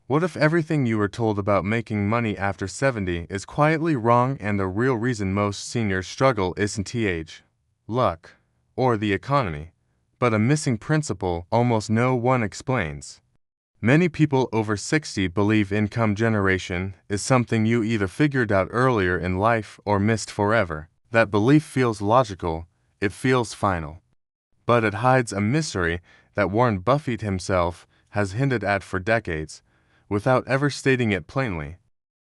What if everything you were told about making money after 70 is quietly wrong and the real reason most seniors struggle isn't age, luck, or the economy, but a missing principle almost no one explains? Many people over 60 believe income generation is something you either figured out earlier in life or missed forever. That belief feels logical, it feels final. But it hides a mystery that Warren Buffett himself has hinted at for decades, without ever stating it plainly.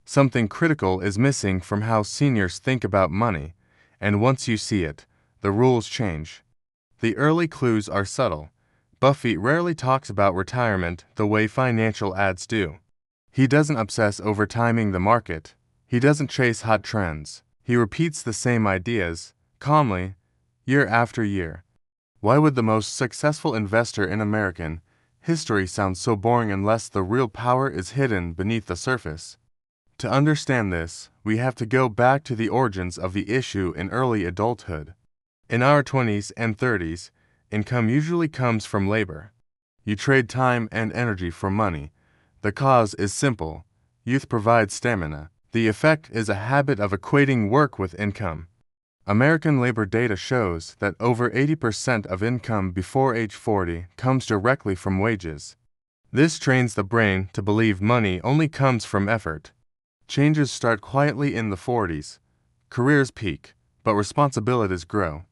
Something critical is missing from how seniors think about money, and once you see it, the rules change. The early clues are subtle. Buffett rarely talks about retirement the way financial ads do. He doesn't obsess over timing the market. He doesn't chase hot trends. He repeats the same ideas, calmly, year after year. Why would the most successful investor in American history sound so boring unless the real power is hidden beneath the surface? To understand this, we have to go back to the origins of the issue in early adulthood. In our 20s and 30s, income usually comes from labor. You trade time and energy for money. The cause is simple. Youth provides stamina. The effect is a habit of equating work with income. American labor data shows that over 80% of income before age 40 comes directly from wages. This trains the brain to believe money only comes from effort. Changes start quietly in the 40s. Careers peak, but responsibilities grow.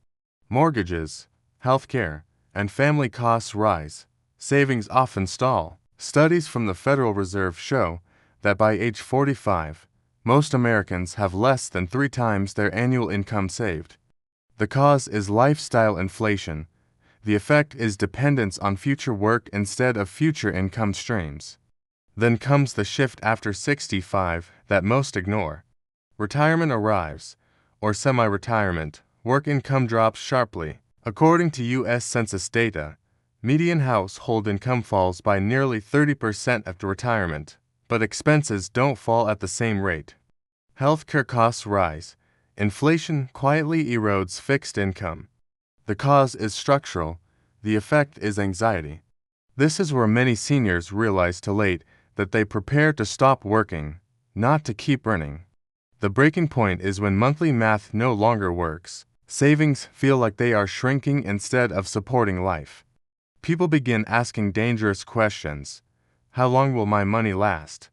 Mortgages, healthcare, and family costs rise. Savings often stall. Studies from the Federal Reserve show that by age 45, most Americans have less than 3 times their annual income saved. The cause is lifestyle inflation. The effect is dependence on future work instead of future income streams. Then comes the shift after 65 that most ignore. Retirement arrives, or semi-retirement. Work income drops sharply. According to U.S. Census data, median household income falls by nearly 30% after retirement, but expenses don't fall at the same rate. Healthcare costs rise. Inflation quietly erodes fixed income. The cause is structural. The effect is anxiety. This is where many seniors realize too late that they prepare to stop working, not to keep earning. The breaking point is when monthly math no longer works. Savings feel like they are shrinking instead of supporting life. People begin asking dangerous questions. How long will my money last?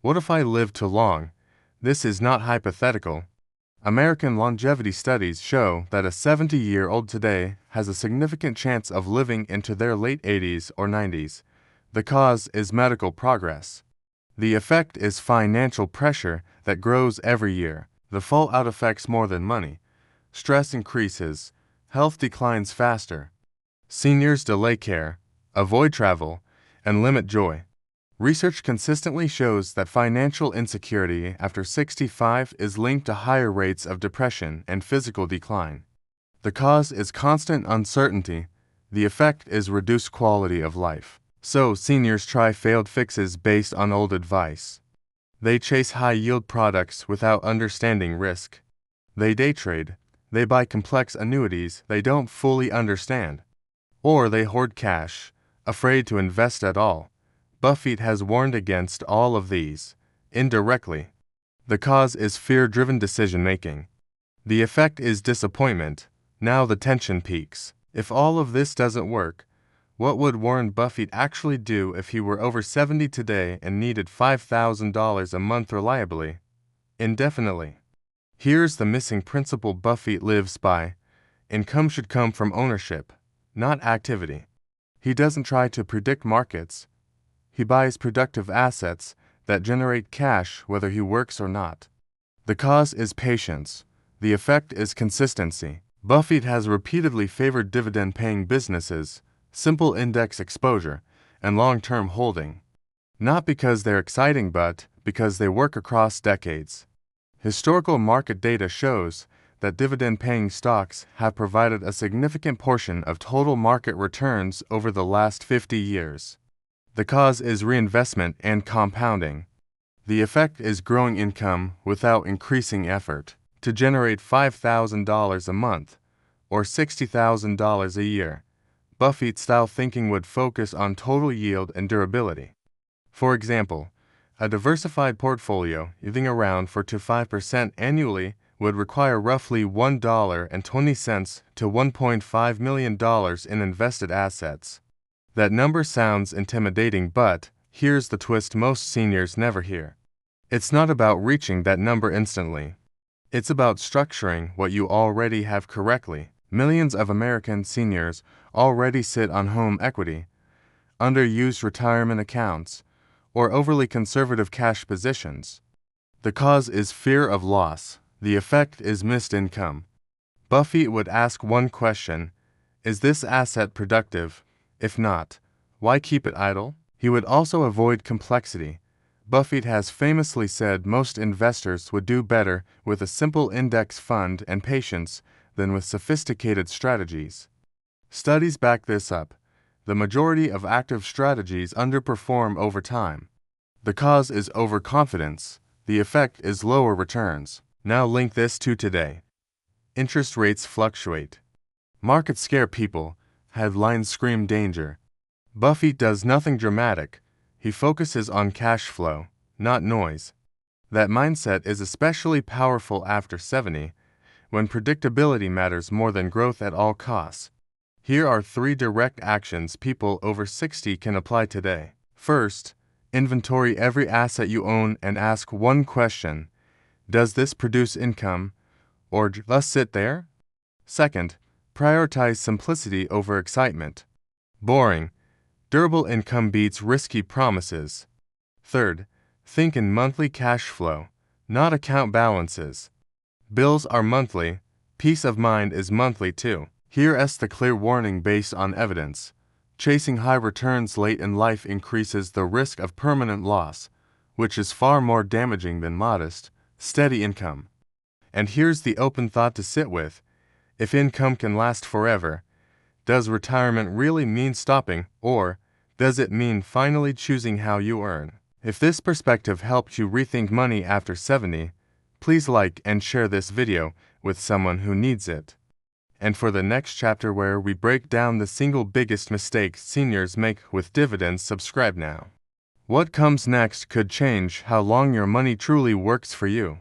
What if I live too long? This is not hypothetical. American longevity studies show that a 70-year-old today has a significant chance of living into their late 80s or 90s. The cause is medical progress. The effect is financial pressure that grows every year. The fallout affects more than money. Stress increases. Health declines faster. Seniors delay care, avoid travel, and limit joy. Research consistently shows that financial insecurity after 65 is linked to higher rates of depression and physical decline. The cause is constant uncertainty. The effect is reduced quality of life. So seniors try failed fixes based on old advice. They chase high-yield products without understanding risk. They day trade. They buy complex annuities they don't fully understand. Or they hoard cash, afraid to invest at all. Buffett has warned against all of these, indirectly. The cause is fear-driven decision-making. The effect is disappointment. Now the tension peaks. If all of this doesn't work, what would Warren Buffett actually do if he were over 70 today and needed $5,000 a month reliably, indefinitely? Here's the missing principle Buffett lives by. Income should come from ownership, not activity. He doesn't try to predict markets. He buys productive assets that generate cash whether he works or not. The cause is patience. The effect is consistency. Buffett has repeatedly favored dividend-paying businesses, simple index exposure, and long-term holding. Not because they're exciting but because they work across decades. Historical market data shows that dividend-paying stocks have provided a significant portion of total market returns over the last 50 years. The cause is reinvestment and compounding. The effect is growing income without increasing effort. To generate $5,000 a month, or $60,000 a year, Buffett-style thinking would focus on total yield and durability. For example, A diversified portfolio, yielding around 4 to 5% annually, would require roughly $1.20 to $1.5 million in invested assets. That number sounds intimidating, but here's the twist most seniors never hear. It's not about reaching that number instantly. It's about structuring what you already have correctly. Millions of American seniors already sit on home equity, underused retirement accounts, or overly conservative cash positions. The cause is fear of loss. The effect is missed income. Buffett would ask one question: is this asset productive? If not, why keep it idle? He would also avoid complexity. Buffett has famously said most investors would do better with a simple index fund and patience than with sophisticated strategies. Studies back this up. The majority of active strategies underperform over time. The cause is overconfidence. The effect is lower returns. Now link this to today. Interest rates fluctuate. Markets scare people. Headlines scream danger. Buffett does nothing dramatic. He focuses on cash flow, not noise. That mindset is especially powerful after 70, when predictability matters more than growth at all costs. Here are 3 direct actions people over 60 can apply today. First, inventory every asset you own and ask one question: does this produce income, or just sit there? Second, prioritize simplicity over excitement. Boring, durable income beats risky promises. Third, think in monthly cash flow, not account balances. Bills are monthly, peace of mind is monthly too. Here's the clear warning based on evidence. Chasing high returns late in life increases the risk of permanent loss, which is far more damaging than modest, steady income. And here's the open thought to sit with. If income can last forever, does retirement really mean stopping, or does it mean finally choosing how you earn? If this perspective helped you rethink money after 70, please like and share this video with someone who needs it. And for the next chapter where we break down the single biggest mistake seniors make with dividends, subscribe now. What comes next could change how long your money truly works for you.